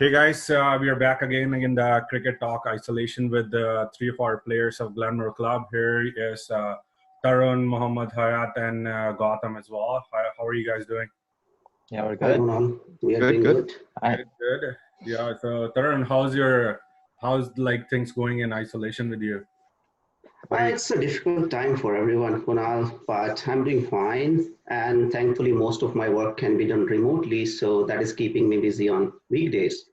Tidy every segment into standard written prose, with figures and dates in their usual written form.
Hey guys, we are back again in the Cricket Talk Isolation with three of our players of Glenmore Club. Here is Tarun, Mohammad, Hayat, and Gautam as well. How are you guys doing? Yeah, we're Hi, good. Kunal. We are Good, doing good. good. Good. Yeah. So Tarun, how's like things going in isolation with you? What are you? It's a difficult time for everyone, Kunal, but I'm doing fine. And thankfully, most of my work can be done remotely, so that is keeping me busy on weekdays.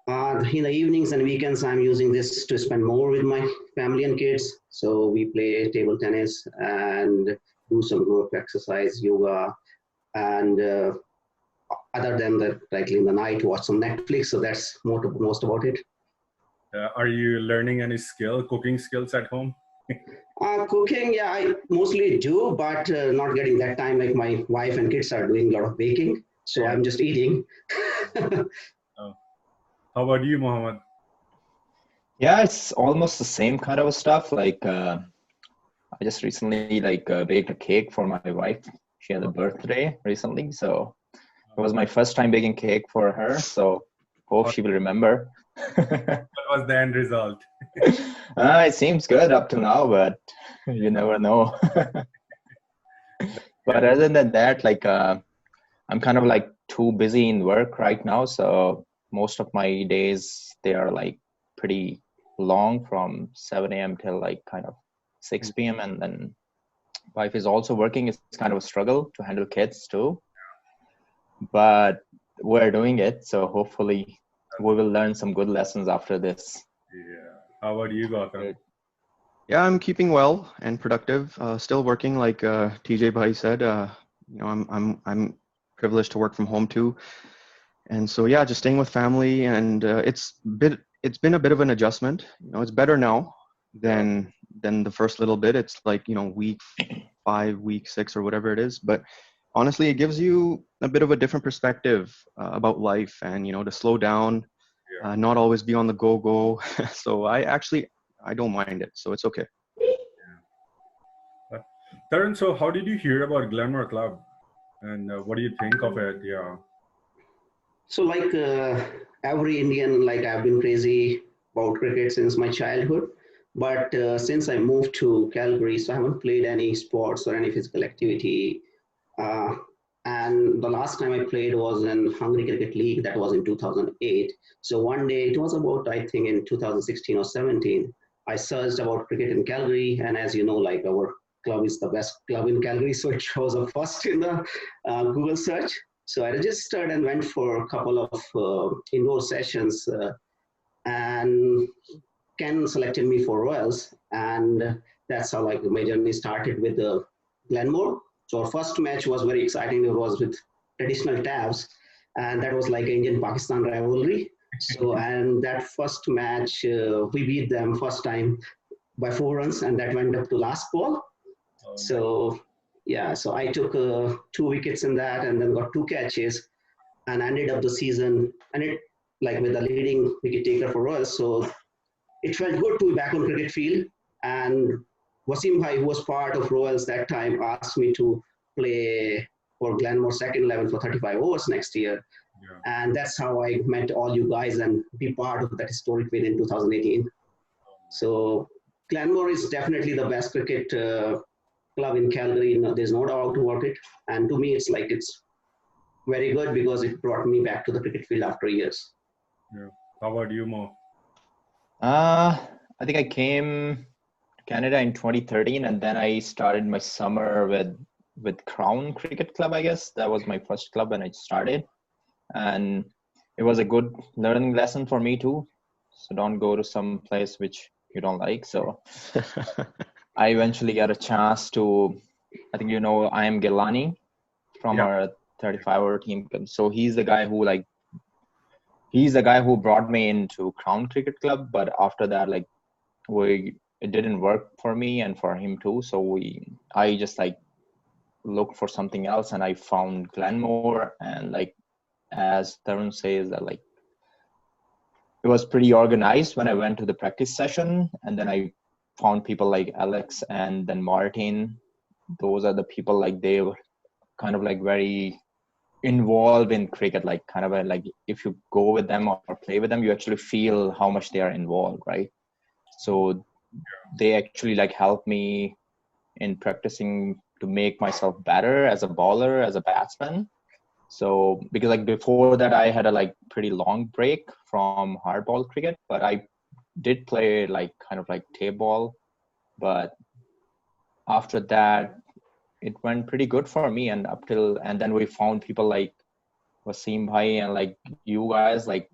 In the evenings and weekends, I'm using this to spend more with my family and kids. So we play table tennis and do some group exercise, yoga, and other than that, like in the night, watch some Netflix. So that's most about it. Are you learning any cooking skills at home? Cooking, yeah, I mostly do, but not getting that time. Like my wife and kids are doing a lot of baking, so Yeah. I'm just eating. Oh. How about you, Mohammed? Yeah, it's almost the same kind of stuff. I just recently baked a cake for my wife. She had a birthday recently, so it was my first time baking cake for her. So hope she will remember. What was the end result? It seems good up to now, but you never know. But other than that, I'm kind of like too busy in work right now, so most of my days they are like pretty long from 7 a.m. till like kind of 6 p.m. and then wife is also working. It's kind of a struggle to handle kids too, but we're doing it, so hopefully we will learn some good lessons after this. Yeah. How about you, Gautam? Yeah, I'm keeping well and productive. Still working, like TJ Bhai said. I'm privileged to work from home too, and so yeah, just staying with family, and it's been a bit of an adjustment. It's better now than the first little bit. It's like week 5, week 6, or whatever it is. But honestly, it gives you a bit of a different perspective about life, and to slow down, not always be on the go. So I don't mind it, so it's okay. Tarun, so how did you hear about Glenmore Club, and what do you think of it? Yeah. So, like every Indian, like I've been crazy about cricket since my childhood. But since I moved to Calgary, so I haven't played any sports or any physical activity. Uh, and the last time I played was in Hungary Cricket League. That was in 2008. So one day, it was about, I think, in 2016 or 17, I searched about cricket in Calgary. And as you know, like our club is the best club in Calgary. So it shows up first in the Google search. So I registered and went for a couple of indoor sessions. And Ken selected me for Royals, and that's how like my journey started with the Glenmore. So our first match was very exciting. It was with traditional tabs, and that was like Indian-Pakistan rivalry. So and that first match we beat them first time by 4 runs, and that went up to last ball. So yeah, so I took 2 wickets in that, and then got 2 catches, and ended up the season, and it like with the leading wicket taker for us. So it felt good to be back on cricket field. And Wasim Bhai, who was part of Royals that time, asked me to play for Glenmore second 11 for 35 overs next year. Yeah. And that's how I met all you guys and be part of that historic win in 2018. So Glenmore is definitely the best cricket club in Calgary. There's no doubt about it. And to me, it's very good because it brought me back to the cricket field after years. Yeah. How about you, Mo? I think I came to Canada in 2013, and then I started my summer with Crown Cricket Club. I guess that was my first club when I started, and it was a good learning lesson for me too. So don't go to some place which you don't like. So I eventually got a chance to, I think I am Gilani from our 35-hour team. So he's the guy who brought me into Crown Cricket Club. But after that, it didn't work for me and for him too. So I just looked for something else, and I found Glenmore. And as Tarun says, that it was pretty organized when I went to the practice session, and then I found people like Alex and then Martin. Those are the people they were kind of very involved in cricket, like kind of like if you go with them or play with them, you actually feel how much they are involved, right? So they actually like help me in practicing to make myself better as a bowler, as a batsman. So because like before that I had a like pretty long break from hardball cricket, but I did play like kind of like tape ball. But after that it went pretty good for me, and up till, and then we found people like Wasim Bhai and like you guys, like,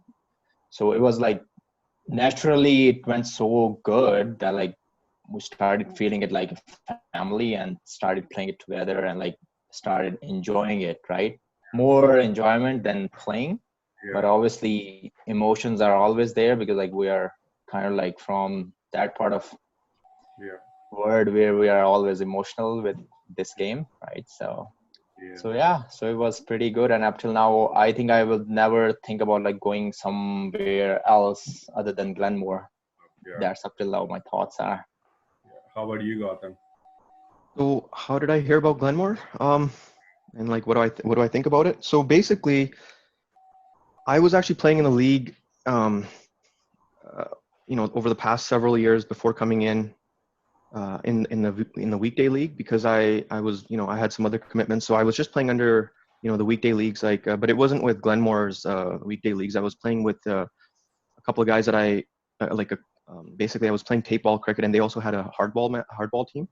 so it was like naturally it went so good that like we started feeling it like a family and started playing it together and like started enjoying it, right? More enjoyment than playing. But obviously emotions are always there because like we are kind of like from that part of world where we are always emotional with this game, right? So yeah, so it was pretty good, and up till now I think I will never think about like going somewhere else other than Glenmore. That's up till now my thoughts are. How about you, Gautam? So how did I hear about Glenmore? And like, what do I think about it? So basically, I was actually playing in the league, um, over the past several years before coming in the weekday league, because I was, I had some other commitments, so I was just playing under, the weekday leagues, like, but it wasn't with Glenmore's weekday leagues. I was playing with a couple of guys that basically I was playing tape ball cricket, and they also had a hardball team.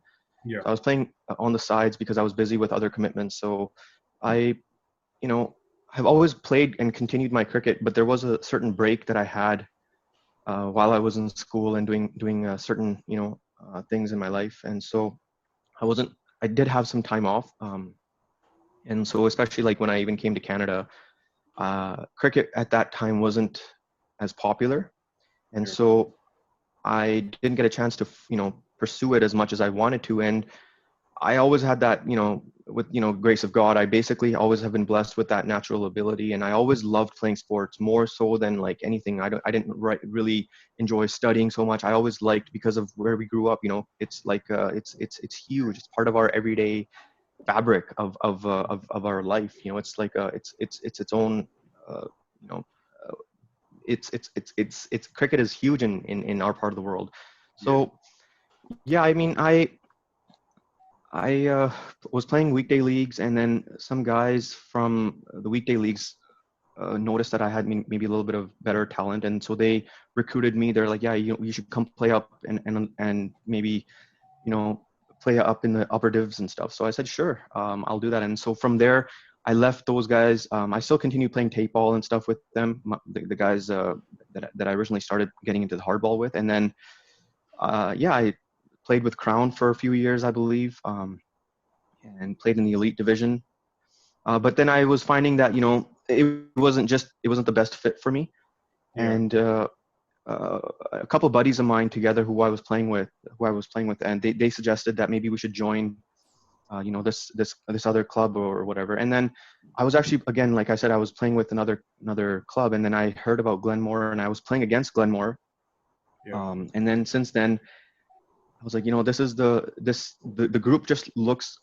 So I was playing on the sides because I was busy with other commitments. So I, have always played and continued my cricket, but there was a certain break that I had while I was in school and doing certain things in my life, and so I did have some time off, and so especially like when I even came to Canada, cricket at that time wasn't as popular, and so I didn't get a chance to pursue it as much as I wanted to. And I always had that, with, grace of God, I basically always have been blessed with that natural ability. And I always loved playing sports more so than like anything. I didn't really enjoy studying so much. I always liked, because of where we grew up, it's like, it's huge. It's part of our everyday fabric of our life. It's like, it's its own, you know, it's cricket is huge in our part of the world. So yeah, I mean, I was playing weekday leagues, and then some guys from the weekday leagues noticed that I had maybe a little bit of better talent, and so they recruited me. They're like, "Yeah, you should come play up and maybe play up in the upper divs and stuff." So I said, "Sure, I'll do that." And so from there, I left those guys. I still continue playing tape ball and stuff with them, the guys that I originally started getting into the hardball with, and then yeah, I played with Crown for a few years, I believe, and played in the elite division. But then I was finding that it wasn't the best fit for me, and a couple of buddies of mine together who I was playing with, and they suggested that maybe we should join, this other club or whatever. And then I was actually, again, like I said, I was playing with another club, and then I heard about Glenmore, and I was playing against Glenmore. And then since then, I was like, this is the group just looks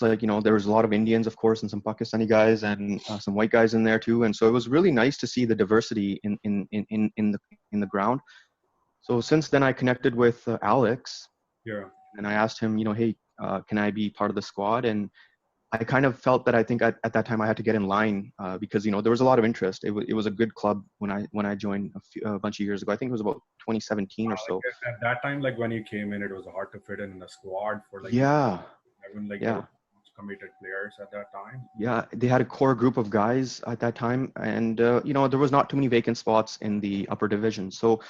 like, there was a lot of Indians, of course, and some Pakistani guys, and some white guys in there too. And so it was really nice to see the diversity in the ground. So since then, I connected with Alex, and I asked him, hey, can I be part of the squad? And I kind of felt that I think at that time I had to get in line, because there was a lot of interest. It was a good club when I joined a bunch of years ago. I think it was about 2017 or so. At that time, like when you came in, it was hard to fit in the squad for like committed players at that time. Yeah, they had a core group of guys at that time, and there was not too many vacant spots in the upper division. So,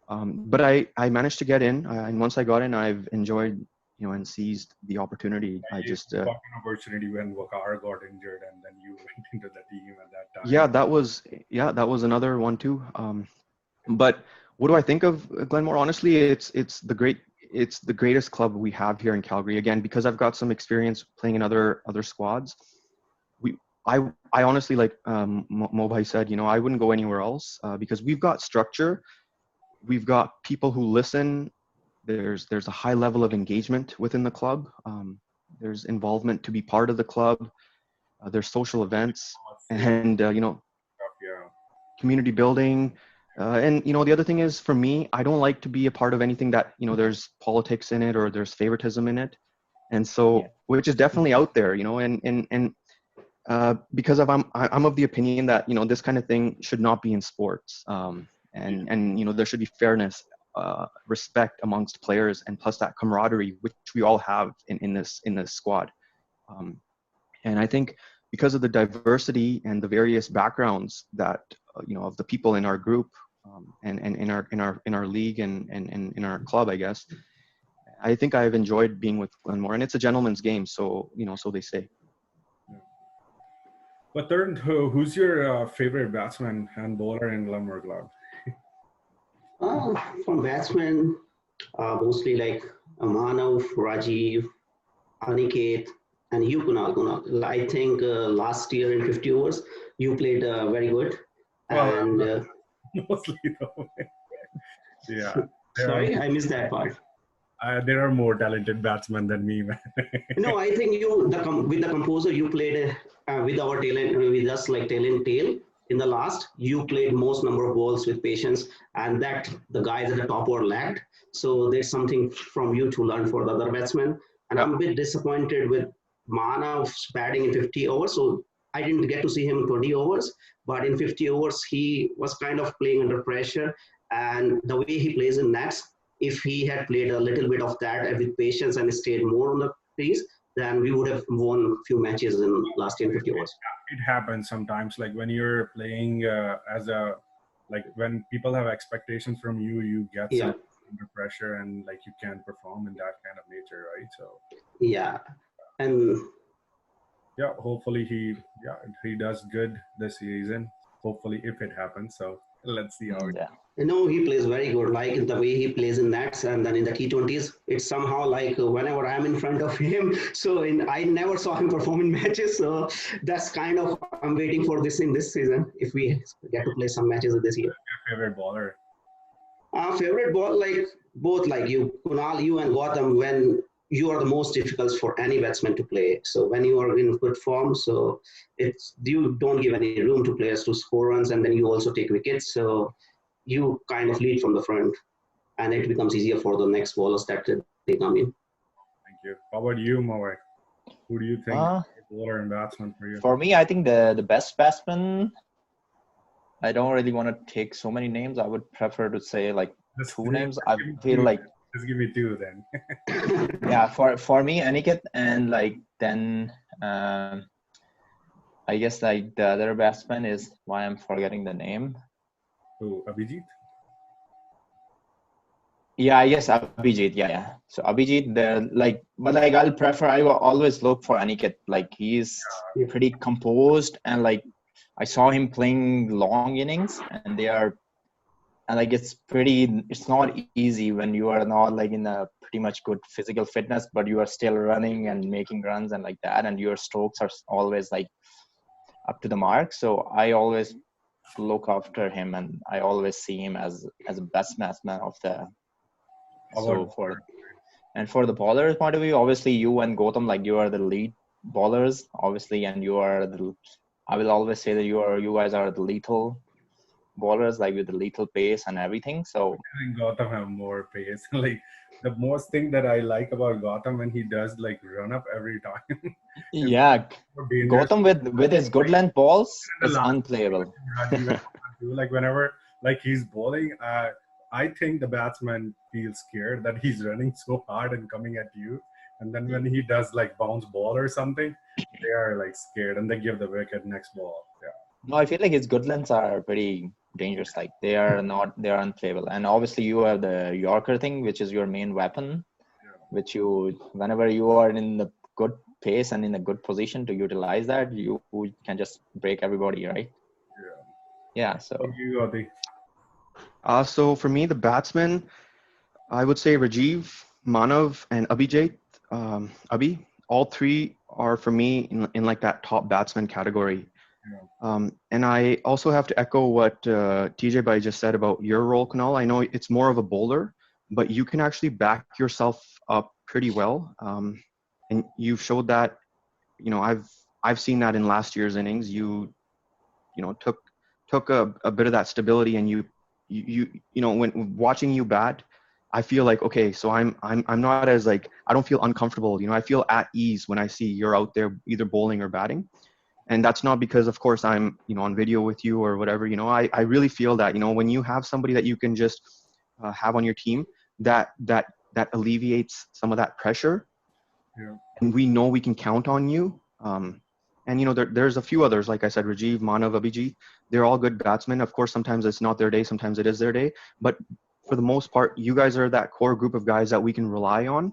but I managed to get in, and once I got in, I've enjoyed and seized the opportunity. Yeah, I just got an opportunity when Wakar got injured, and then you went into the team at that time. that was another one too. But what do I think of Glenmore? Honestly, it's the greatest club we have here in Calgary. Again, because I've got some experience playing in other squads. I honestly, like Mobhai said, I wouldn't go anywhere else, because we've got structure, we've got people who listen. There's a high level of engagement within the club. There's involvement to be part of the club. There's social events. and Yeah. community building. And the other thing is, for me, I don't like to be a part of anything that there's politics in it or there's favoritism in it. And so, which is definitely out there, and because I'm of the opinion that this kind of thing should not be in sports, and there should be fairness, respect amongst players, and plus that camaraderie which we all have in this squad. And I think because of the diversity and the various backgrounds that of the people in our group, and in our league and in our club, I guess, I think I've enjoyed being with Glenmore, and it's a gentleman's game, so so they say. But Tarun, who's your favorite batsman and bowler in Glenmore Club? From batsmen, mostly like Manav, Rajiv, Aniket, and you, Kunal. I think last year in 50 overs, you played very good. Well, And mostly though. Yeah. sorry, I missed that part. There are more talented batsmen than me, man. No, I think with the composer, you played with our talent, with us like talent tail. In the last, you played most number of balls with patience, and that the guys at the top were lagged. So there's something from you to learn for the other batsmen. And I'm a bit disappointed with Manav batting in 50 overs. So I didn't get to see him in 20 overs, but in 50 overs, he was kind of playing under pressure. And the way he plays in nets, if he had played a little bit of that with patience and stayed more on the crease, then we would have won a few matches in last year 50 overs. It happens sometimes, like when you're playing when people have expectations from you, you get some under pressure and like you can't perform in that kind of nature, right? So and hopefully he does good this season. Hopefully, if it happens. So let's see how it. He plays very good. Like the way he plays in nets and then in the T20s, it's somehow like whenever I'm in front of him. So I never saw him perform in matches. So that's kind of I'm waiting for this in this season if we get to play some matches this year. Your favorite bowler? Favorite ball, like both like you, Kunal, you and Gautam, when you are the most difficult for any batsman to play. So when you are in good form, so you don't give any room to players to score runs, and then you also take wickets. So you kind of lead from the front, and it becomes easier for the next bowlers that they come in. Thank you. How about you, Mawai? Who do you think is bowler and batsman for you? For me, I think the best batsman, I don't really want to take so many names. I would prefer to say like two names. I feel like just give me two then. Yeah, for me, Aniket, and like then I guess like the other batsman is why I'm forgetting the name. Who, Abhijit? Yeah, I guess Abhijit. Yeah. So Abhijit, but like I will always look for Aniket. Like he's pretty composed, and like I saw him playing long innings, and it's not easy when you are not like in a pretty much good physical fitness, but you are still running and making runs and like that, and your strokes are always like up to the mark. So I always look after him, and I always see him as a best batsman of the. So for the bowlers point of view, obviously you and Gautam, like you are the lead bowlers, obviously, and I will always say that you guys are the lethal bowlers, like with the lethal pace and everything. So I think Gautam have more pace. Like the most thing that I like about Gautam when he does like run up every time. Yeah, Gautam with his good length balls is unplayable. Like whenever like he's bowling, I think the batsman feels scared that he's running so hard and coming at you. And then when he does like bounce ball or something, they are like scared and they give the wicket next ball. Yeah. No, I feel like his good lengths are pretty dangerous. Like they are unplayable. And obviously you have the Yorker thing, which is your main weapon, which whenever you are in the good pace and in a good position to utilize that, you can just break everybody, right? Yeah. So. So for me, the batsmen, I would say Rajiv, Manav, and Abhijit. Abhi, all three are for me in like that top batsman category. And I also have to echo what TJ Bhai just said about your role, Kunal. I know it's more of a bowler, but you can actually back yourself up pretty well. And you've showed that, I've seen that in last year's innings. You took a bit of that stability, and when watching you bat, I feel like, okay, so I'm not as like, I don't feel uncomfortable. I feel at ease when I see you're out there either bowling or batting. And that's not because, of course, I'm, on video with you or whatever. I really feel that, when you have somebody that you can just have on your team, that alleviates some of that pressure. Yeah. And we know we can count on you. And there's a few others, like I said, Rajiv, Manav, Abhijit. They're all good batsmen. Of course, sometimes it's not their day, sometimes it is their day. But for the most part, you guys are that core group of guys that we can rely on.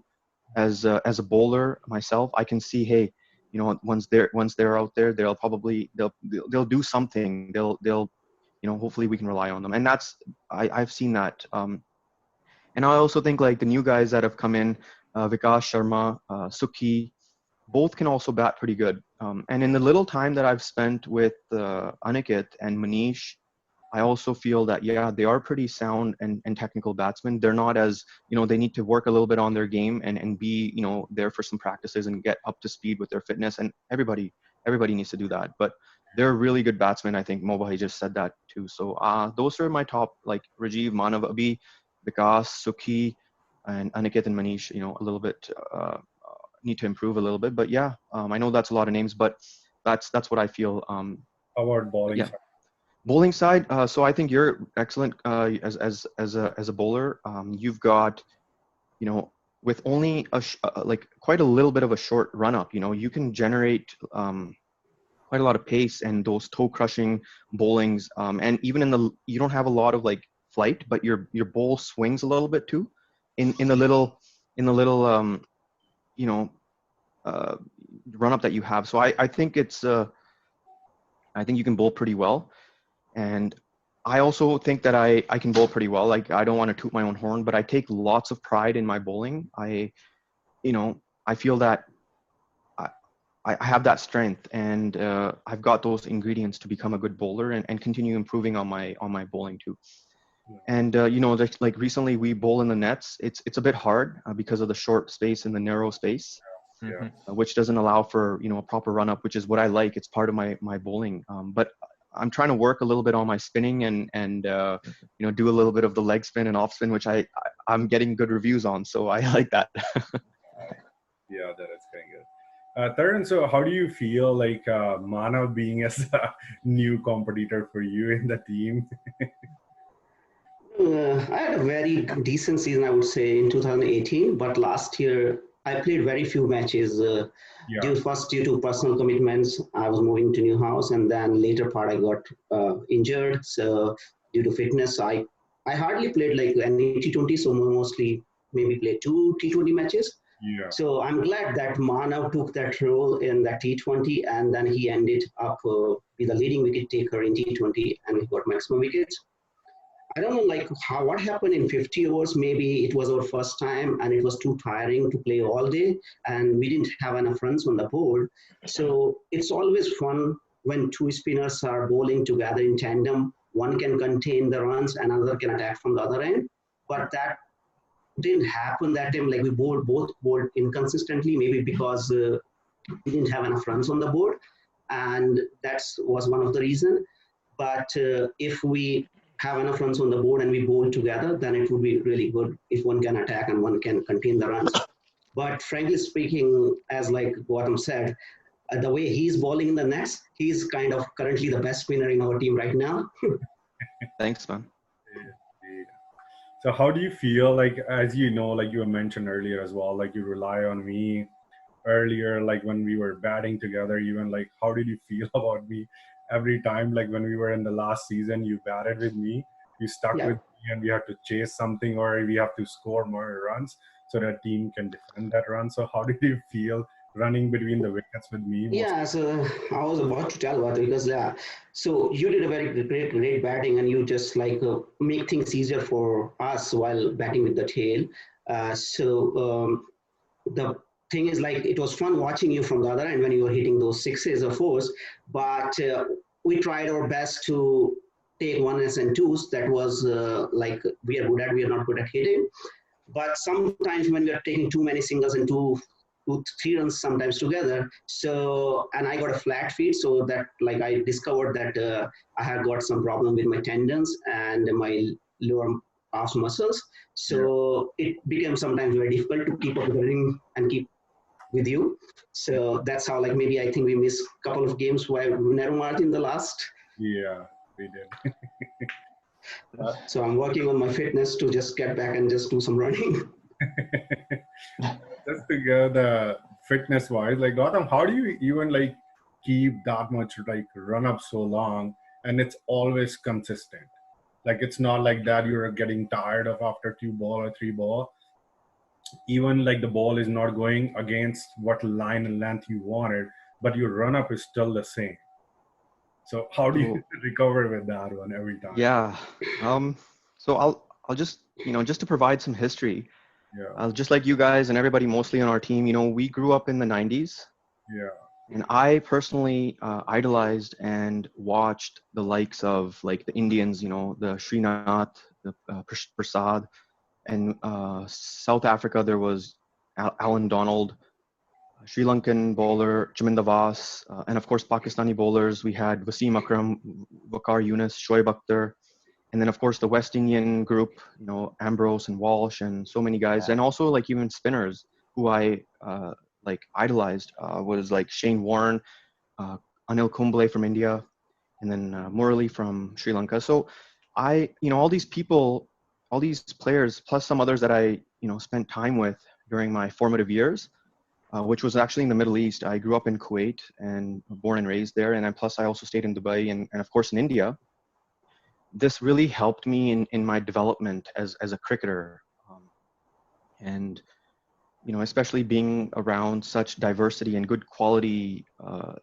As a bowler myself, I can see, hey, once they're out there, they'll do something. They'll hopefully we can rely on them. And that's I've seen that. And I also think like the new guys that have come in, Vikas Sharma, Sukhi, both can also bat pretty good. And in the little time that I've spent with Aniket and Manish, I also feel that, yeah, they are pretty sound and technical batsmen. They're not as, they need to work a little bit on their game and be, there for some practices and get up to speed with their fitness. And everybody needs to do that. But they're really good batsmen. I think Mobahi just said that too. So those are my top, like Rajiv, Manav, Abhi, Vikas, Sukhi, and Aniket and Manish, a little bit need to improve a little bit. But yeah, I know that's a lot of names, but that's what I feel. How about bowling? Yeah. Bowling side, so I think you're excellent as a bowler. You've got, with only like quite a little bit of a short run up, you can generate quite a lot of pace and those toe crushing bowlings. And even you don't have a lot of like flight, but your bowl swings a little bit too, in the little run up that you have. So I think I think you can bowl pretty well. And I also think that I can bowl pretty well. Like, I don't want to toot my own horn, but I take lots of pride in my bowling. I feel that I have that strength, and I've got those ingredients to become a good bowler and continue improving on my bowling too. And like recently we bowl in the nets. It's a bit hard because of the short space and the narrow space, which doesn't allow for a proper run up, which is what I like. It's part of my bowling. But I'm trying to work a little bit on my spinning and do a little bit of the leg spin and off spin, which I'm getting good reviews on. So I like that. Yeah, that is kind of good. Tarun, so how do you feel like Manav being as a new competitor for you in the team? I had a very decent season, I would say, in 2018. But last year, I played very few matches. Due to personal commitments, I was moving to new house, and then later part I got injured. So due to fitness, I hardly played like any T20. So mostly maybe played 2 T20 matches. Yeah. So I'm glad that Manav took that role in that T20, and then he ended up be the leading wicket taker in T20, and he got maximum wickets. I don't know, like what happened in 50 overs. Maybe it was our first time, and it was too tiring to play all day, and we didn't have enough runs on the board. So it's always fun when two spinners are bowling together in tandem. One can contain the runs, and another can attack from the other end. But that didn't happen that time. Like we both bowled inconsistently, maybe because we didn't have enough runs on the board, and that was one of the reasons. But if we have enough runs on the board and we bowl together, then it would be really good if one can attack and one can contain the runs. But frankly speaking, as like Gautam said, the way he's bowling in the nets, he's kind of currently the best spinner in our team right now. Thanks, man. So how do you feel, like, as you know, like you mentioned earlier as well, like you rely on me earlier, like when we were batting together, even like, how did you feel about me? Every time, like when we were in the last season, you batted with me, you stuck with me, and we have to chase something or we have to score more runs so that team can defend that run. So how did you feel running between the wickets with me? Yeah, so I was about to tell about it because so you did a very great batting, and you just like make things easier for us while batting with the tail. The thing is, like, it was fun watching you from the other end when you were hitting those sixes or fours, but we tried our best to take ones and twos. That was like we are not good at hitting. But sometimes when we are taking too many singles and too 2-3 runs sometimes together. So, and I got a flat feet, so that like I discovered that I had got some problem with my tendons and my lower calf muscles. So it became sometimes very difficult to keep up with the ring and keep with you. So that's how, like, maybe I think we missed a couple of games where we never marked in the last. Yeah, we did. So I'm working on my fitness to just get back and just do some running. Just to go the fitness wise, like Gautam, how do you even like keep that much like run up so long and it's always consistent? Like it's not like that you're getting tired of after 2 ball or 3 ball. Even like the ball is not going against what line and length you wanted, but your run up is still the same. So how do you So recover with that one every time? yeah, so I'll just just to provide some history. Yeah, Just like you guys and everybody mostly on our team, we grew up in the 90s, yeah, and I personally idolized and watched the likes of like the Indians, the Srinath, the Prasad, and South Africa there was Alan Donald, Sri Lankan bowler Jaminda Vas, and of course Pakistani bowlers. We had Wasim Akram, Waqar Yunus, Shoaib Akhtar, and then of course the West Indian group, Ambrose and Walsh and so many guys, and also like even spinners who I like idolized was like Shane Warne, uh, Anil Kumble from India, and then Murali from Sri Lanka. So all these people, all these players, plus some others that I spent time with during my formative years, which was actually in the Middle East. I grew up in Kuwait and born and raised there, and then plus I also stayed in Dubai and of course in India. This really helped me in my development as a cricketer, and especially being around such diversity and good quality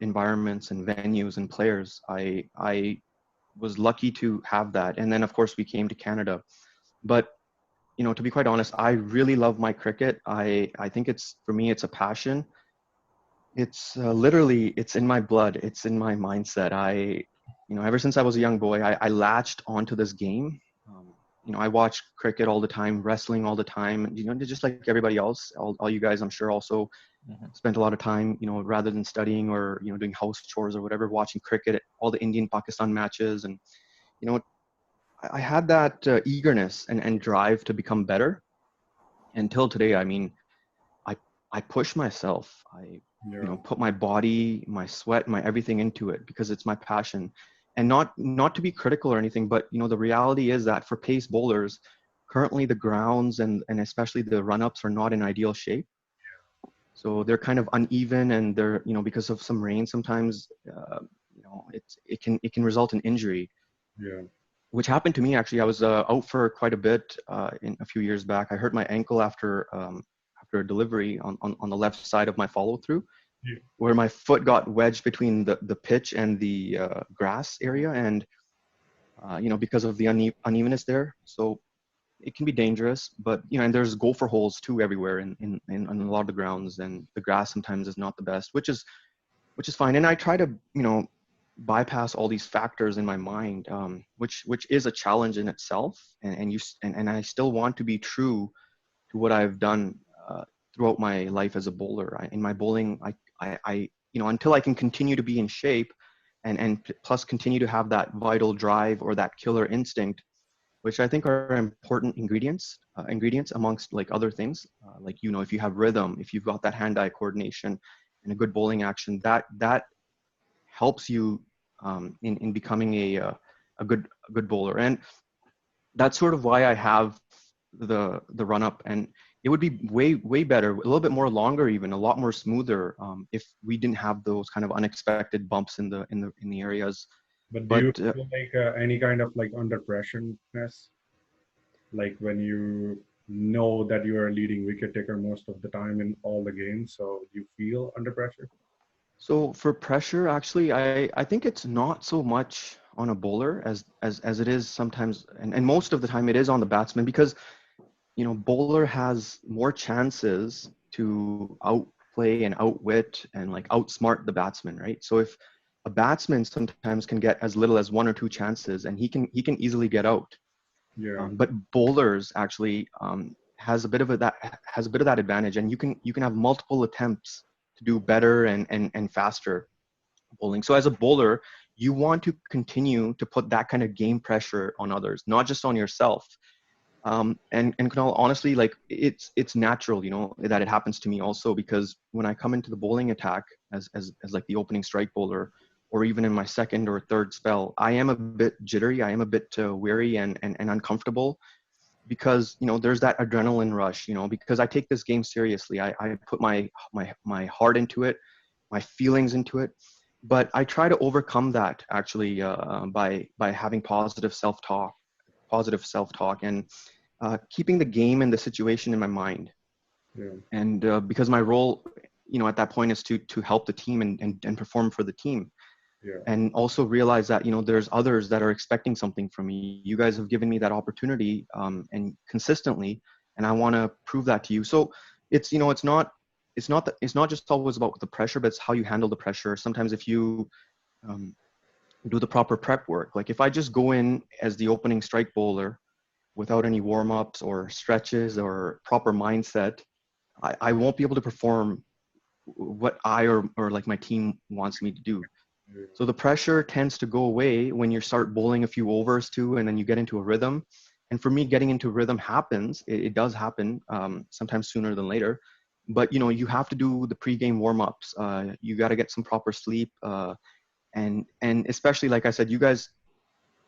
environments and venues and players. I was lucky to have that, and then of course we came to Canada. But to be quite honest, I really love my cricket. I think it's, for me, it's a passion. It's literally, it's in my blood. It's in my mindset. Ever since I was a young boy, I latched onto this game. I watch cricket all the time, wrestling all the time. Just like everybody else, all you guys, I'm sure, also spent a lot of time, rather than studying or doing house chores or whatever, watching cricket, all the Indian-Pakistan matches, and you know, I had that eagerness and drive to become better until today. I mean, I I push myself. I yeah, put my body, my sweat, my everything into it because it's my passion, and not to be critical or anything, but the reality is that for pace bowlers, currently the grounds and especially the run-ups are not in ideal shape. So they're kind of uneven, and they're because of some rain sometimes, it can result in injury, yeah. which happened to me actually. I was out for quite a bit in a few years back. I hurt my ankle after a delivery on the left side of my follow through, Yeah. where my foot got wedged between the pitch and the grass area, and because of the unevenness there. So it can be dangerous, but and there's gopher holes too everywhere in a lot of the grounds, and the grass sometimes is not the best, which is fine. And I try to bypass all these factors in my mind, which is a challenge in itself. And I still want to be true to what I've done throughout my life as a bowler. In my bowling, I until I can continue to be in shape, and plus continue to have that vital drive or that killer instinct, which I think are important ingredients amongst like other things. Like if you have rhythm, if you've got that hand-eye coordination and a good bowling action, that helps you in becoming a good bowler. And that's sort of why I have the run up, and it would be way better, a little bit more longer, even a lot more smoother, if we didn't have those kind of unexpected bumps in the areas. But do you But feel like any kind of like under pressureness, like when you know that you are a leading wicket taker most of the time in all the games, so you feel under pressure? so for pressure, actually, I think it's not so much on a bowler as it is sometimes, and most of the time it is on the batsman, because bowler has more chances to outplay and outwit and like outsmart the batsman, right? So if a batsman sometimes can get as little as one or two chances, and he can easily get out. Yeah, But bowlers actually has a bit of that advantage, and you can have multiple attempts to do better and faster bowling. So as a bowler, you want to continue to put that kind of game pressure on others, not just on yourself. And Kunal, honestly, like it's natural, that it happens to me also, because when I come into the bowling attack as like the opening strike bowler, or even in my second or third spell, I am a bit jittery. I am a bit weary and uncomfortable, because there's that adrenaline rush, because I take this game seriously. I put my heart into it, my feelings into it, but I try to overcome that actually by having positive self-talk, and keeping the game and the situation in my mind. Yeah. And because my role, at that point is to help the team and perform for the team. Yeah. And also realize that, there's others that are expecting something from me. You guys have given me that opportunity and consistently, and I want to prove that to you. So it's, it's not just always about the pressure, but it's how you handle the pressure. Sometimes if you do the proper prep work, like if I just go in as the opening strike bowler without any warm-ups or stretches or proper mindset, I won't be able to perform what I or like my team wants me to do. So the pressure tends to go away when you start bowling a few overs too, and then you get into a rhythm. And for me, getting into rhythm happens. It does happen sometimes sooner than later. But you have to do the pre-game warm-ups. You got to get some proper sleep, and especially, like I said, you guys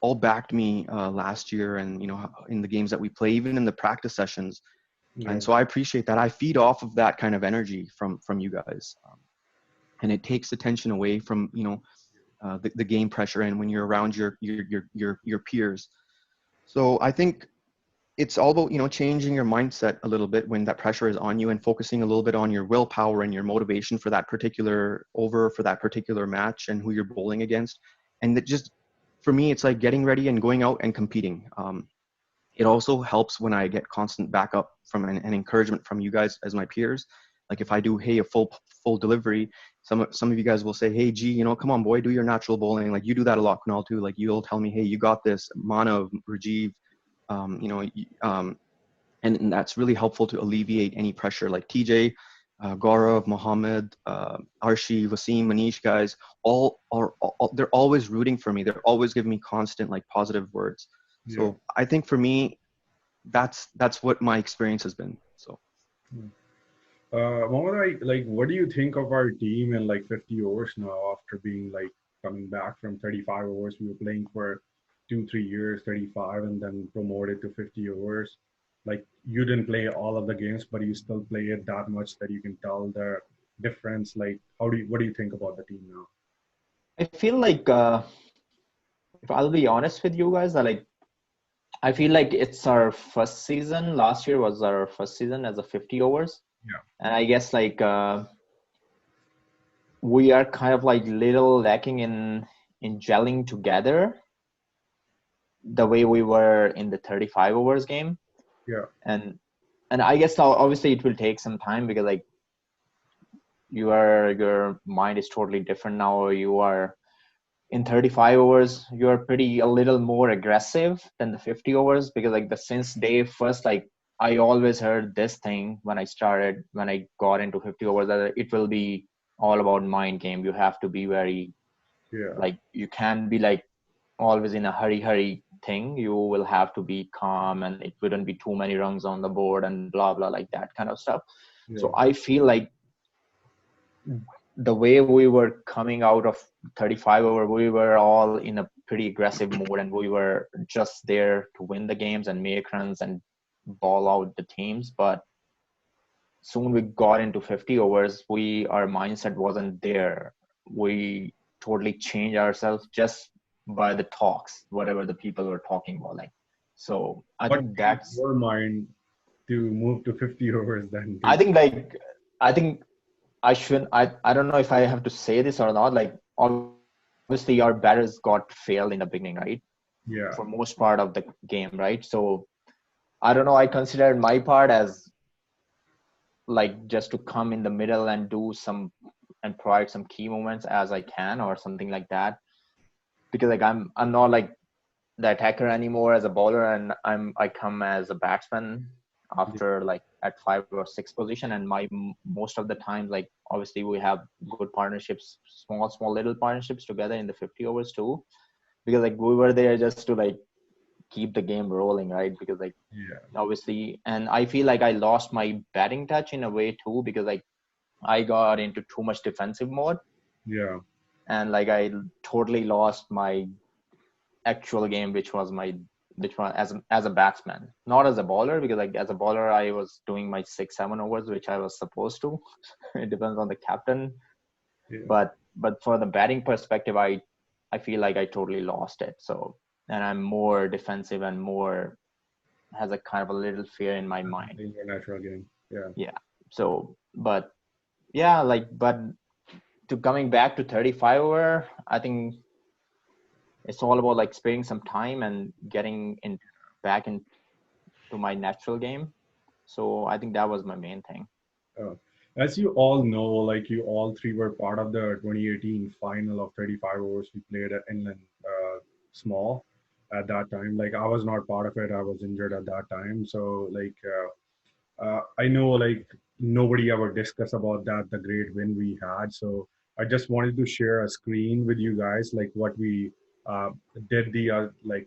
all backed me last year, and in the games that we play, even in the practice sessions. Yeah. And so I appreciate that. I feed off of that kind of energy from you guys, and it takes attention away from the game pressure, and when you're around your peers. So I think it's all about changing your mindset a little bit when that pressure is on you, and focusing a little bit on your willpower and your motivation for that particular over, for that particular match, and who you're bowling against. And that just, for me, it's like getting ready and going out and competing. It also helps when I get constant backup from an encouragement from you guys as my peers. Like if I do, hey, a full delivery, some of you guys will say, hey, G, come on, boy, do your natural bowling. Like you do that a lot, Kunal, too. Like you'll tell me, hey, you got this, Manav, Rajiv, and that's really helpful to alleviate any pressure. Like TJ, Gaurav, Mohammed, Arshi, Wasim, Manish, guys, they're always rooting for me. They're always giving me constant like positive words. Yeah. So I think for me, that's what my experience has been. So. Mohammed, what do you think of our team in 50 overs now, after being coming back from 35 overs? We were playing for 2-3 years, 35, and then promoted to 50 overs. You didn't play all of the games, but you still play it that much that you can tell the difference. What do you think about the team now? I feel like, if I'll be honest with you guys, I feel like it's our first season. Last year was our first season as a 50 overs. Yeah. And I guess we are kind of little lacking in gelling together the way we were in the 35 overs game. Yeah. And I guess now obviously it will take some time, because your mind is totally different now. You are in 35 overs, you're a little more aggressive than the 50 overs, because since day first, I always heard this thing when I got into 50 overs, that it will be all about mind game. You have to be very, you can't be always in a hurry thing. You will have to be calm, and it wouldn't be too many rungs on the board and blah, blah, like that kind of stuff. Yeah. So I feel like the way we were coming out of 35 over, we were all in a pretty aggressive mode, and we were just there to win the games and make runs and ball out the teams. But soon we got into 50 overs, our mindset wasn't there. We totally changed ourselves just by the talks, whatever the people were talking about. So I think that's your mind to move to 50 overs then. I think I shouldn't. I don't know if I have to say this or not. Obviously, our batters got failed in the beginning, right? Yeah. For most part of the game, right? So I don't know. I considered my part as just to come in the middle and do some and provide some key moments as I can, or something like that. Because I'm not the attacker anymore as a bowler, and I come as a batsman. after like at 5 or 6 position. And most of the times, like obviously we have good partnerships, small little partnerships together in the 50 overs too, because like we were there just to like keep the game rolling, right? Because like obviously, and I feel like I lost my batting touch in a way too, because like I got into too much defensive mode. Yeah. And like I totally lost my actual game, which was as a batsman, not as a bowler, because like as a bowler I was doing my 6-7 overs, which I was supposed to. It depends on the captain. But for the batting perspective, I feel like I totally lost it. So, and I'm more defensive and more has a kind of a little fear in my mind. In your natural game. Yeah. So, but yeah, like, but to coming back to 35 over, I think it's all about like sparing some time and getting back into my natural game. So I think that was my main thing. As you all know, like you all three were part of the 2018 final of 35 overs we played at Inland Small at that time. Like I was not part of it. I was injured at that time. So like I know like nobody ever discussed about that, the great win we had. So I just wanted to share a screen with you guys, like what we did like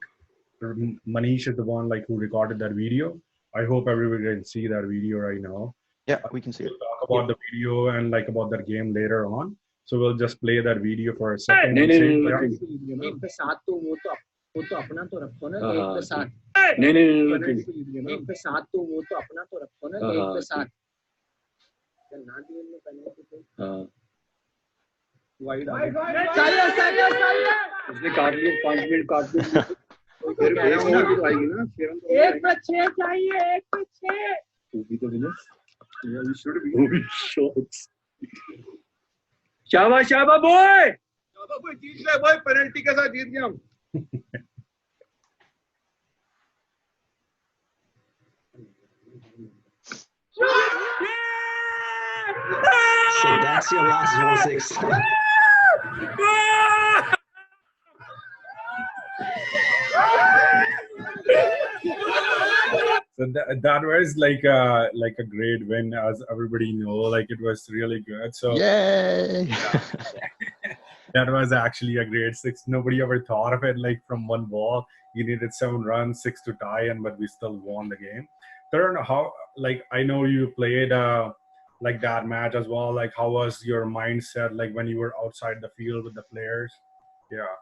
Manish is the one like who recorded that video. I hope everybody can see that video right now. Yeah, we can see it. Talk about the video and like about that game later on. So we'll just play that video for a second. एक पे सात तो वो तो अपना तो रखो ना, एक पे सात एक पे सात तो वो तो अपना तो रखो ना, एक पे सात ना दिए में पेनल्टी पे वाइड चाहिए उसने काट लिया 5 मिनट काट दिया फिर तो आएगी ना, एक पे 6 चाहिए, एक पे 6 तू भी तो winner Yeah, you should be shots. शाबाश शाबाश बॉय, जीत गए भाई, पेनल्टी के साथ जीत गया हम. So that's your last 1-6. So that was like a great win, as everybody know. Like it was really good. So yay! That was actually a great 6. Nobody ever thought of it. Like from one ball, you needed 7 runs, 6 to tie, but we still won the game. Tarun, how like I know you played like that match as well. Like how was your mindset like when you were outside the field with the players? Yeah,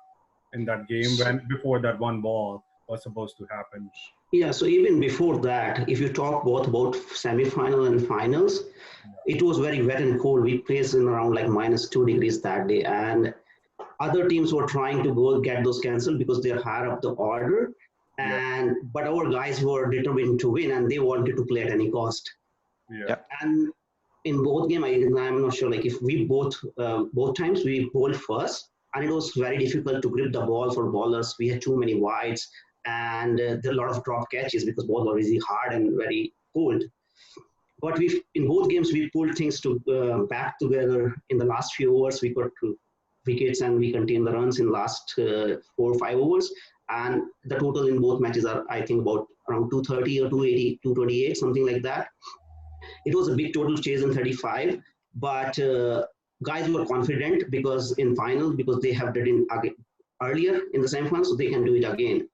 in that game before that one ball was supposed to happen. Yeah, so even before that, if you talk both about semi-final and finals, it was very wet and cold. We played in around like -2 degrees that day, and other teams were trying to go get those cancelled because they're higher up the order. And but our guys were determined to win, and they wanted to play at any cost. Yeah. And in both games, I'm not sure. Like if we both times we bowled first, and it was very difficult to grip the ball for bowlers. We had too many wides. And there are a lot of drop catches because balls were really hard and very cold. But in both games, we pulled things back together. In the last few overs, we got 2 wickets and we contained the runs in last 4 or 5 overs. And the total in both matches are, I think, about around 230 or 280, 228, something like that. It was a big total chase in 35, but guys were confident because in final, because they have done it earlier in the semifinals, so they can do it again.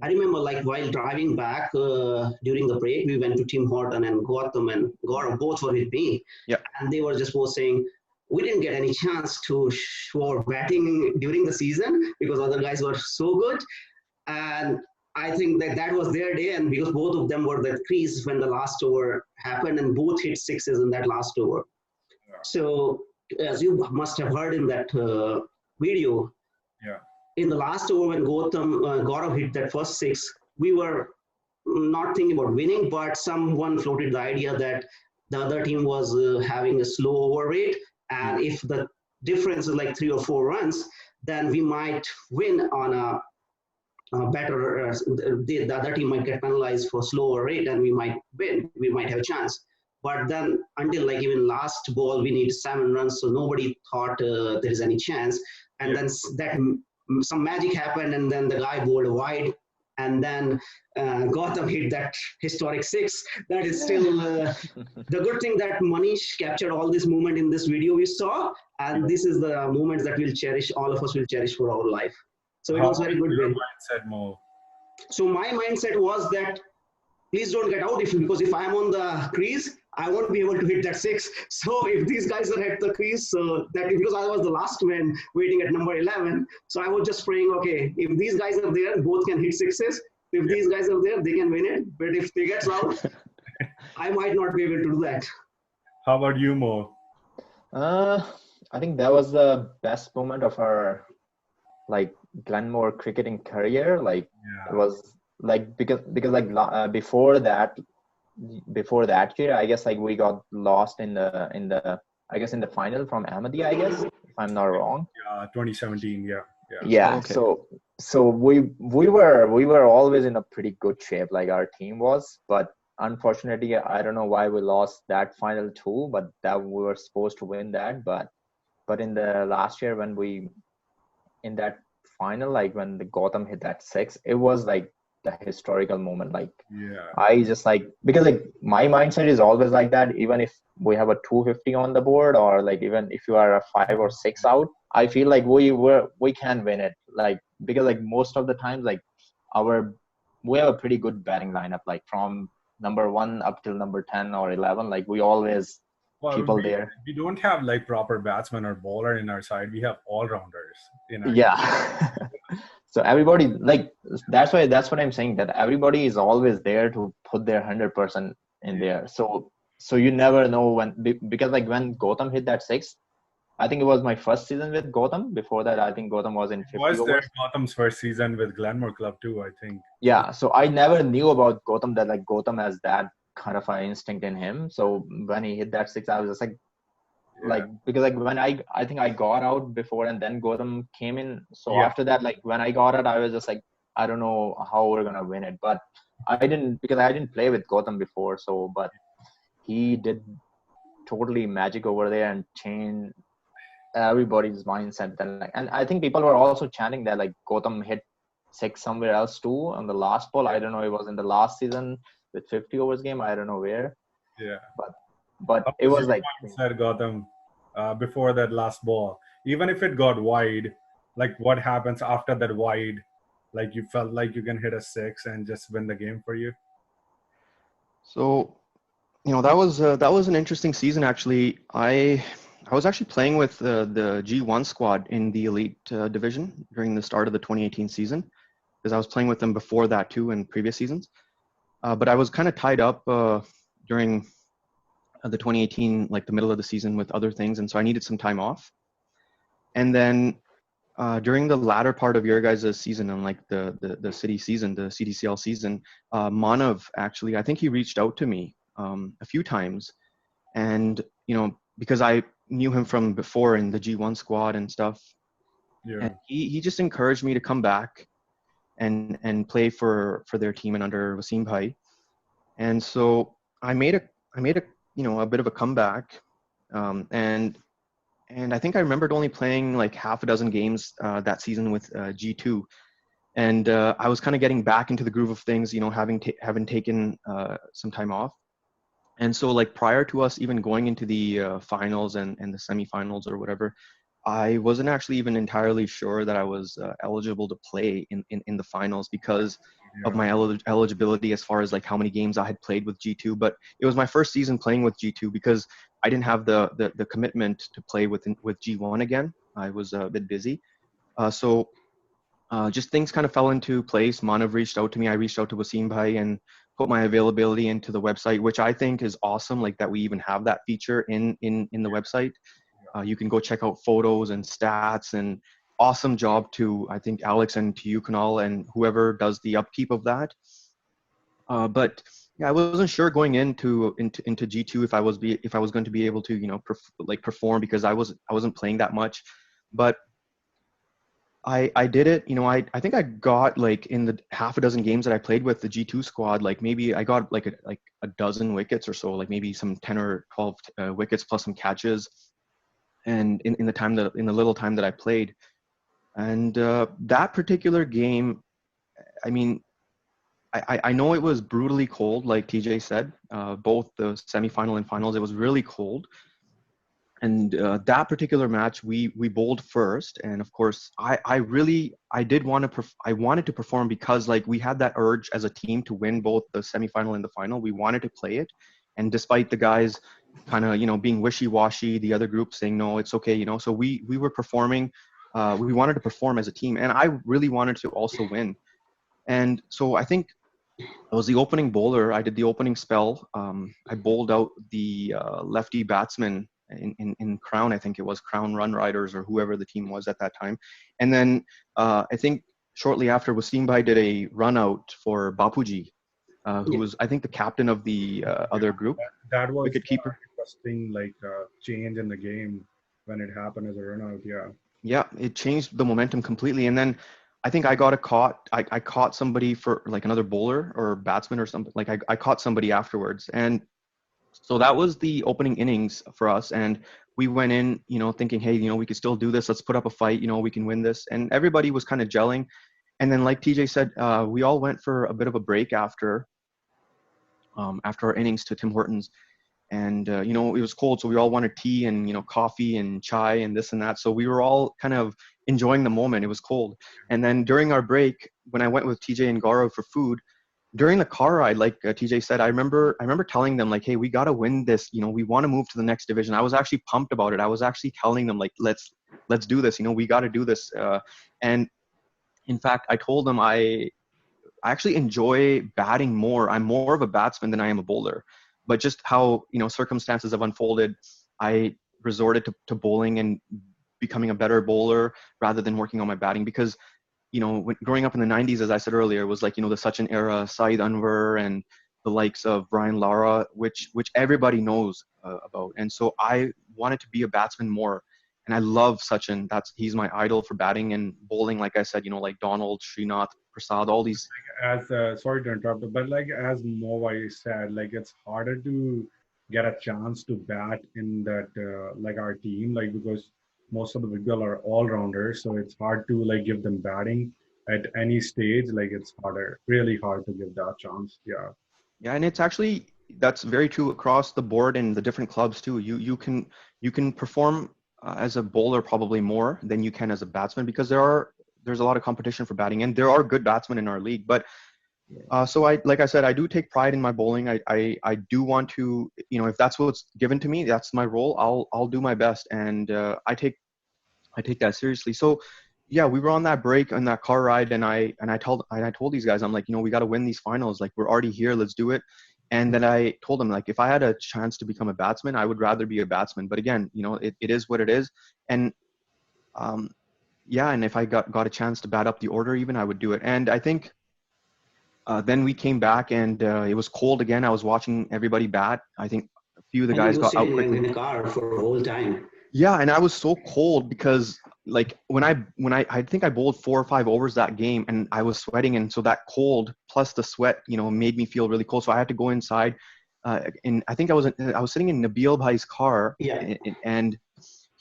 I remember like while driving back during the break, we went to Tim Horton and Gautam and Gautam, both were with me. Yeah. And they were just both saying, we didn't get any chance to show our batting during the season because other guys were so good. And I think that was their day. And because both of them were the crease when the last over happened and both hit 6s in that last over. Yeah. So as you must have heard in that video, in the last over when Gautam hit that first 6, we were not thinking about winning, but someone floated the idea that the other team was having a slow over rate, and if the difference is like 3 or 4 runs, then we might win on a better, the other team might get penalized for slower rate and we might win, we might have a chance. But then until like even last ball, we need 7 runs, so nobody thought there is any chance. And then some magic happened, and then the guy bowled wide, and then Gautam hit that historic six. That is still the good thing that Manish captured all this moment in this video we saw, and this is the moments that we'll cherish. All of us will cherish for our life. So it was very good your win. mindset, Mo? So my mindset was that please don't get out because if I'm on the crease, I won't be able to hit that six. So if these guys are at the crease, so that because I was the last man waiting at number 11, so I was just praying, okay, if these guys are there, both can hit sixes. If these guys are there, they can win it. But if they get out, I might not be able to do that. How about you, Mo? I think that was the best moment of our like Glenmore cricketing career. Like it was like because like before that year, I guess like we got lost in the I guess in the final from Ahmadi, I guess, if I'm not wrong. Yeah, 2017. Yeah. Yeah. Okay. So we were always in a pretty good shape, like our team was, but unfortunately, I don't know why we lost that final too. But that we were supposed to win that, but in the last year when we in that final, like when the Gautam hit that six, it was like the historical moment. Like I just like, because like my mindset is always like that, even if we have a 250 on the board, or like even if you are a 5 or 6 out, I feel like we can win it, like because like most of the times like we have a pretty good batting lineup, like from number 1 up till number 10 or 11, like we always people there. We don't have like proper batsman or bowler in our side. We have all rounders in our Yeah. So everybody, like that's what I'm saying, that everybody is always there to put their 100% in there. So you never know when, because like when Gautam hit that six, I think it was my first season with Gautam. Before that, I think Gautam was in 50 was overs. there Gautam's first season with Glenmore Club too, I think. Yeah, so I never knew about Gautam, that like Gautam has that kind of an instinct in him. So when he hit that six, I was just like because like when I think I got out before and then Gautam came in. So after that, like when I got out, I was just like, I don't know how we're gonna win it. But I didn't play with Gautam before. So but he did totally magic over there and changed everybody's mindset. Then like, and I think people were also chanting that like Gautam hit six somewhere else too on the last ball. I don't know, it was in the last season with 50 overs game. I don't know where. Yeah. But it was like said Gautam before that last ball. Even if it got wide, like what happens after that wide? Like you felt like you can hit a six and just win the game for you. So, you know, that was an interesting season actually. I was actually playing with the G1 squad in the elite division during the start of the 2018 season, because I was playing with them before that too in previous seasons. But I was kind of tied up during the 2018, like the middle of the season, with other things, and so I needed some time off. And then during the latter part of your guys' season, and like the city season, the CDCL season, Manav actually, I think he reached out to me a few times, and you know, because I knew him from before in the G1 squad and stuff, and he just encouraged me to come back and play for their team and under Wasim Bhai. And so I made a you know, a bit of a comeback, and I think I remembered only playing like half a dozen games that season with G2, and I was kind of getting back into the groove of things, you know, having taken some time off. And so like prior to us even going into the finals and the semifinals or whatever, I wasn't actually even entirely sure that I was eligible to play in the finals because of my eligibility as far as like how many games I had played with G2. But it was my first season playing with G2 because I didn't have the commitment to play with G1 again. I was a bit busy. So just things kind of fell into place. Manav reached out to me. I reached out to Wasim Bhai and put my availability into the website, which I think is awesome. Like that we even have that feature in the website. You can go check out photos and stats, and awesome job to, I think, Alex and to you, Kunal, and whoever does the upkeep of that. But yeah, I wasn't sure going into G2 if I was going to be able to, you know, perform, because I wasn't playing that much. But I did it. You know, I think I got like in the half a dozen games that I played with the G2 squad, like maybe I got like a dozen wickets or so, like maybe some 10 or 12 wickets plus some catches. And in the little time that I played, and that particular game, I mean, I know it was brutally cold, like TJ said, both the semifinal and finals, it was really cold. And that particular match, we bowled first, and of course, I wanted to perform because like we had that urge as a team to win both the semifinal and the final. We wanted to play it, and despite the guys kind of being wishy-washy, the other group saying no, it's okay, so we were performing. We wanted to perform as a team, and I really wanted to also win. And so I think I was the opening bowler. I did the opening spell. I bowled out the lefty batsman in Crown. I think it was Crown Run Riders or whoever the team was at that time. And then I think shortly after, Wasim Bhai did a run out for Bapuji, who was, I think, the captain of the other group. That was wicket keeper. Interesting, like change in the game when it happened as a run out. Yeah. Yeah, it changed the momentum completely. And then I think I got I caught somebody for like another bowler or batsman or something. Like I caught somebody afterwards. And so that was the opening innings for us. And we went in, thinking, hey, we could still do this. Let's put up a fight. We can win this. And everybody was kind of gelling. And then like TJ said, we all went for a bit of a break after our innings to Tim Hortons. And, it was cold, so we all wanted tea and, coffee and chai and this and that. So we were all kind of enjoying the moment. It was cold. And then during our break, when I went with TJ and Gaurav for food, during the car ride, like TJ said, I remember telling them like, hey, we got to win this. We want to move to the next division. I was actually pumped about it. I was actually telling them like, let's do this. We got to do this. And in fact, I told them I actually enjoy batting more. I'm more of a batsman than I am a bowler. But just how, circumstances have unfolded, I resorted to bowling and becoming a better bowler rather than working on my batting. Because, when growing up in the 90s, as I said earlier, was like, the Sachin era, Saeed Anwar and the likes of Brian Lara, which everybody knows about. And so I wanted to be a batsman more. And I love Sachin. He's my idol for batting and bowling. Like I said, like Donald, Srinath, Prasad, all these. As sorry to interrupt, but like as Mowai said, like it's harder to get a chance to bat in that like our team, like because most of the people are all rounders, so it's hard to like give them batting at any stage. Like it's really hard to give that chance. Yeah. Yeah, and it's actually that's very true across the board in the different clubs too. You can perform as a bowler probably more than you can as a batsman because there's a lot of competition for batting, and there are good batsmen in our league. But so like I said, I do take pride in my bowling. I do want to, if that's what's given to me, that's my role. I'll do my best, and I take that seriously. So yeah, we were on that break on that car ride, and I told these guys, I'm like, we got to win these finals. Like we're already here, let's do it. And then I told them, like, if I had a chance to become a batsman, I would rather be a batsman. But again, it is what it is. And yeah, and if I got a chance to bat up the order even, I would do it. And I think then we came back, and it was cold again. I was watching everybody bat. I think a few of the guys got out quickly. In the car for the whole time. Yeah, and I was so cold because like when I think I bowled 4 or 5 overs that game, and I was sweating, and so that cold plus the sweat, made me feel really cold. So I had to go inside, and I think I was sitting in Nabil Bhai's car, yeah, and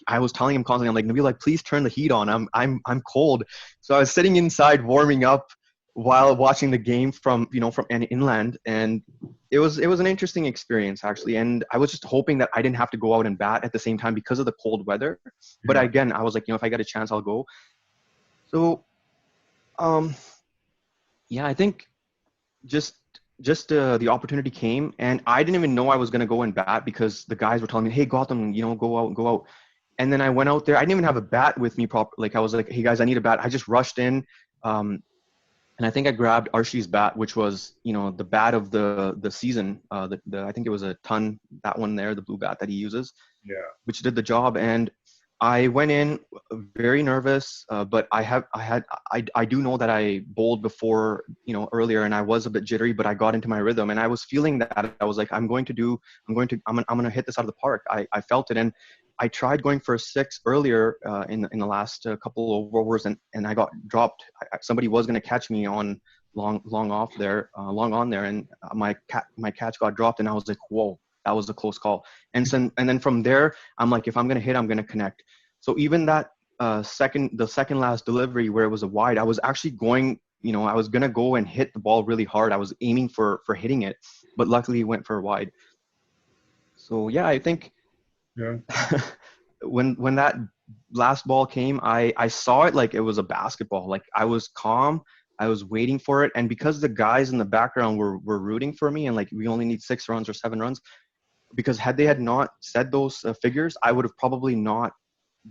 I was telling him constantly, I'm like, Nabil, like, please turn the heat on. I'm cold. So I was sitting inside warming up while watching the game from inland, and it was an interesting experience actually. And I was just hoping that I didn't have to go out and bat at the same time because of the cold weather. But again, I was like, if I get a chance, I'll go. So, yeah, I think just the opportunity came, and I didn't even know I was going to go and bat because the guys were telling me, hey, Gautam, go out. And then I went out there. I didn't even have a bat with me proper. Like I was like, hey guys, I need a bat. I just rushed in. And I think I grabbed Arshi's bat, which was, the bat of the season. I think it was a ton, that one there, the blue bat that he uses, which did the job. And I went in very nervous, but I do know that I bowled before, earlier, and I was a bit jittery, but I got into my rhythm, and I was feeling that. I was like, I'm going to hit this out of the park. I felt it, and I tried going for a 6 earlier in the last couple of overs, and I got dropped. Somebody was going to catch me on long on there, and my catch got dropped, and I was like, whoa, that was a close call. And then from there, I'm like, if I'm going to hit, I'm going to connect. So even that the second last delivery where it was a wide, I was actually going I was going to go and hit the ball really hard. I was aiming for hitting it, but luckily it went for wide. So yeah, I think when that last ball came, I saw it like it was a basketball. Like I was calm, I was waiting for it, and because the guys in the background were rooting for me, and like we only need 6 runs or 7 runs, because had they had not said those figures, I would have probably not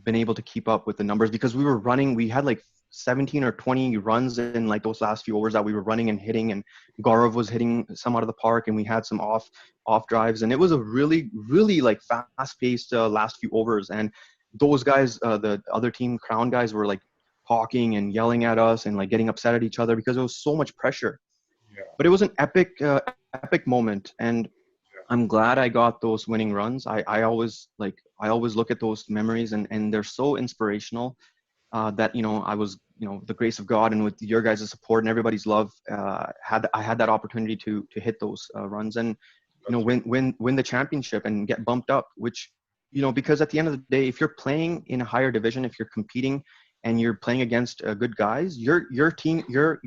been able to keep up with the numbers, because we had like 17 or 20 runs in like those last few overs that we were running and hitting, and Gaurav was hitting some out of the park, and we had some off drives, and it was a really like fast paced last few overs. And those guys, the other team Crown guys, were like talking and yelling at us and like getting upset at each other because there was so much pressure. But it was an epic moment, and I'm glad I got those winning runs. I always look at those memories, and they're so inspirational, that, I was, the grace of God and with your guys' support and everybody's love, I had that opportunity to hit those runs and, win the championship and get bumped up, which, because at the end of the day, if you're playing in a higher division, if you're competing and you're playing against good guys, your team, your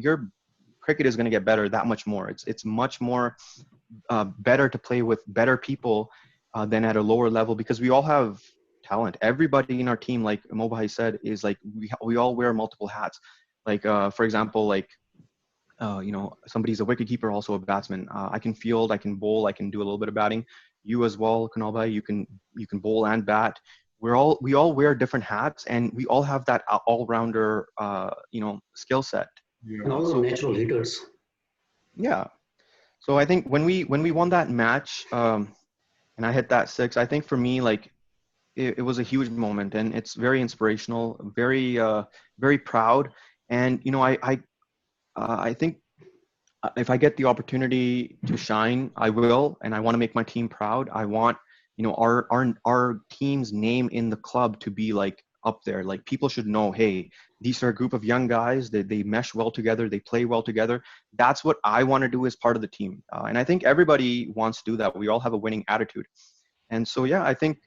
cricket is going to get better that much more. It's much more better to play with better people than at a lower level, because we all have talent. Everybody in our team, like Mobahai said, is like we all wear multiple hats. Like for example, like somebody's a wicketkeeper, also a batsman. I can field, I can bowl, I can do a little bit of batting. You as well, Kunalbhai, you can bowl and bat. We all wear different hats, and we all have that all-rounder skill set. And also natural hitters. Yeah. So I think when we won that match, and I hit that 6, I think for me, like, it was a huge moment, and it's very inspirational, very very proud. And I think if I get the opportunity to shine, I will, and I want to make my team proud. I want our team's name in the club to be like up there. Like people should know, hey, these are a group of young guys. They mesh well together. They play well together. That's what I want to do as part of the team. And I think everybody wants to do that. We all have a winning attitude. And so, yeah, I think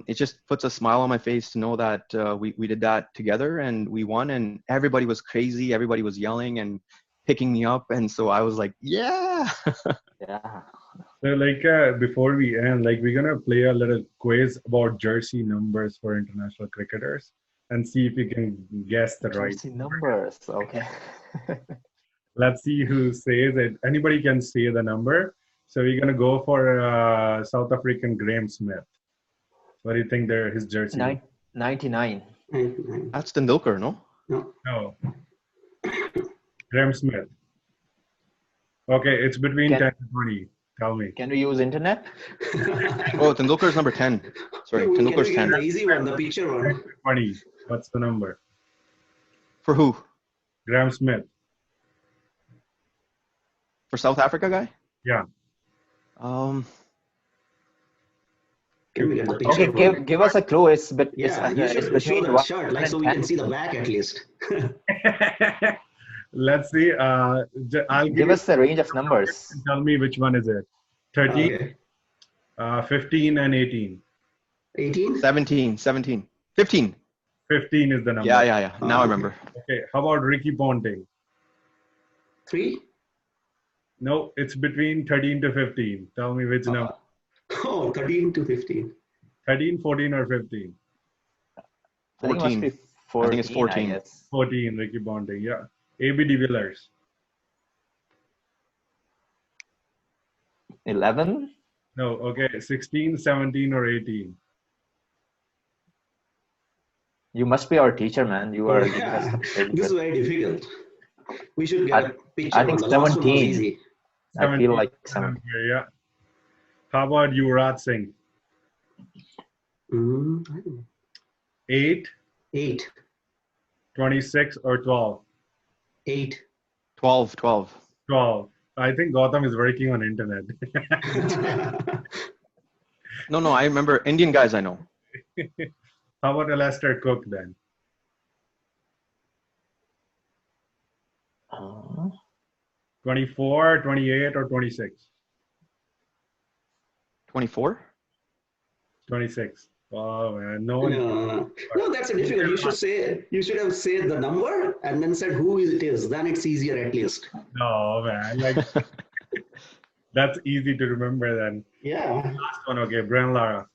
it just puts a smile on my face to know that we did that together and we won, and everybody was crazy. Everybody was yelling and picking me up. And so I was like, yeah. Yeah. So like before we end, like we're gonna play a little quiz about jersey numbers for international cricketers and see if you can guess the right Jersey numbers. Okay. Let's see who says it. Anybody can say the number. So we're gonna go for South African Graham Smith. What do you think his jersey? 99. That's Tendulkar, no? No. Graham Smith. Okay, it's between 10 and 20. Tell me. Can we use internet? Oh, Tendulkar's number 10. Sorry, Tendulkar's 10. The easy one, the picture one. 20. What's the number? For who? Graham Smith. For South Africa guy? Yeah. Can we get the picture? Okay, give us a clue. It's you should show the shirt, like, so we can see the back at least. Let's see. I'll give us the range of numbers. Tell me which one is it. 13, 15, and 18. 18? 17, 15. 15 is the number. Yeah. Now I remember. Okay. How about Ricky Ponting? 3? No, it's between 13 to 15. Tell me which number. Oh, 13 to 15. 13, 14, or 15? 14. I think it's 14. 14, Ricky Ponting. Yeah. A.B. de Villiers. 11? No, okay. 16, 17, or 18? You must be our teacher, man. You are giving us This is very difficult. We should get a picture. I think 17. Easy. I feel like 17. Yeah. How about Yuvraj Singh? 8, 26, or 12? 8. 12. 12. I think Gautam is working on internet. No, I remember Indian guys I know. How about Alastair Cook then? 24, 28, or 26? 24? 26. Oh man, no one. No, that's a difficult. You should have said the number and then said who it is. Then it's easier at least. No man, like that's easy to remember then. Yeah. Last one, okay, Brian Lara.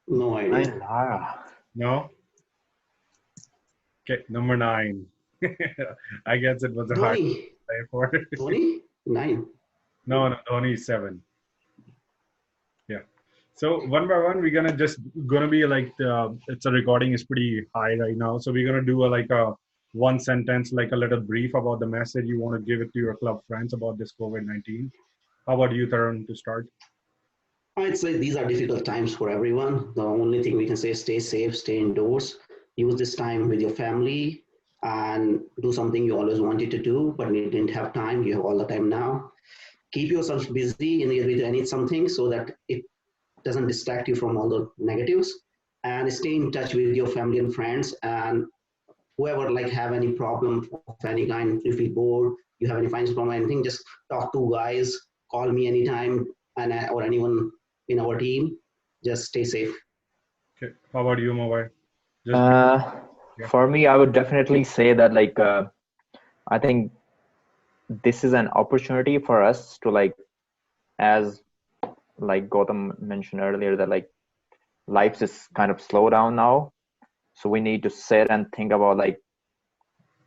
No idea. No. Okay, number 9. I guess it was a hard Dhoni. play for. Dhoni? 9. No, Dhoni is 7. Yeah. So one by one, we're gonna be like it's a recording is pretty high right now. So we're gonna do like a one sentence, like a little brief about the message you want to give it to your club friends about this COVID-19. How about you, Tarun, to start? I'd say these are difficult times for everyone. The only thing we can say is stay safe, stay indoors, use this time with your family, and do something you always wanted to do, but you didn't have time. You have all the time now. Keep yourself busy in with any something so that it doesn't distract you from all the negatives. And stay in touch with your family and friends. And whoever like have any problem of any kind, if you feel bored, you have any finance problem, anything, just talk to guys, call me anytime, and or anyone in our team. Just stay safe. Okay. How about you, Mawai? For me, I would definitely say that like I think this is an opportunity for us to like, as like Gautam mentioned earlier, that like life is kind of slow down now. So we need to sit and think about like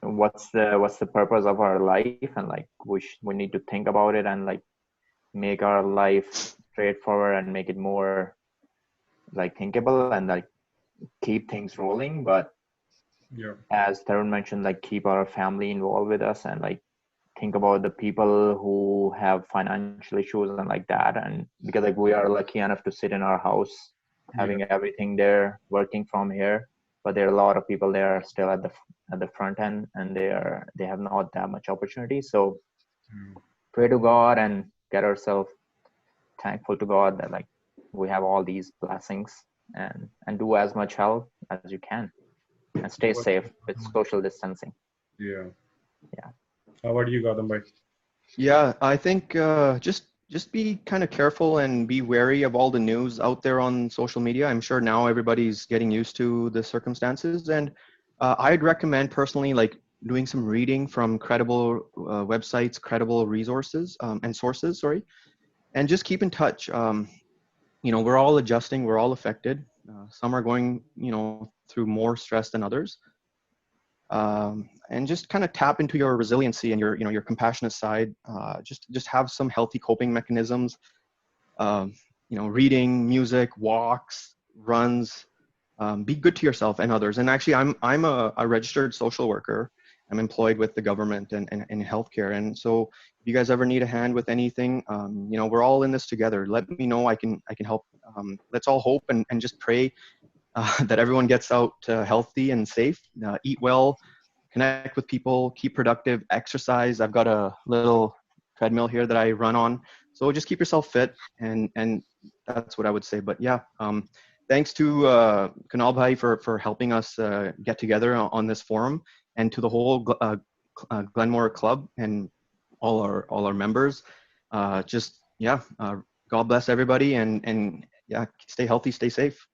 what's the purpose of our life, and like we need to think about it and like make our life straightforward and make it more like thinkable and like keep things rolling. But Yeah. as Tarun mentioned, like keep our family involved with us and like think about the people who have financial issues and like that. And because like we are lucky enough to sit in our house having everything there, working from here, but there are a lot of people there still at the front end, and they have not that much opportunity. So pray to God and get ourselves thankful to God that like we have all these blessings, and do as much help as you can, and stay safe with social distancing. Yeah. Yeah. How about you, Gautam bhai? Yeah, I think just be kind of careful and be wary of all the news out there on social media. I'm sure now everybody's getting used to the circumstances, and I'd recommend personally like doing some reading from credible websites, credible resources and sources. Sorry, and just keep in touch. We're all adjusting. We're all affected. Some are going, through more stress than others. And just kind of tap into your resiliency and your compassionate side. Just have some healthy coping mechanisms. Reading, music, walks, runs. Be good to yourself and others. And actually, I'm a registered social worker. I'm employed with the government and in healthcare. And so, if you guys ever need a hand with anything, we're all in this together. Let me know. I can help. Let's all hope and just pray that everyone gets out healthy and safe. Eat well, connect with people, keep productive, exercise. I've got a little treadmill here that I run on. So just keep yourself fit, and that's what I would say. But yeah, thanks to Kunal Bhai for helping us get together on this forum, and to the whole Glenmore Club and all our members. God bless everybody, and yeah, stay healthy, stay safe.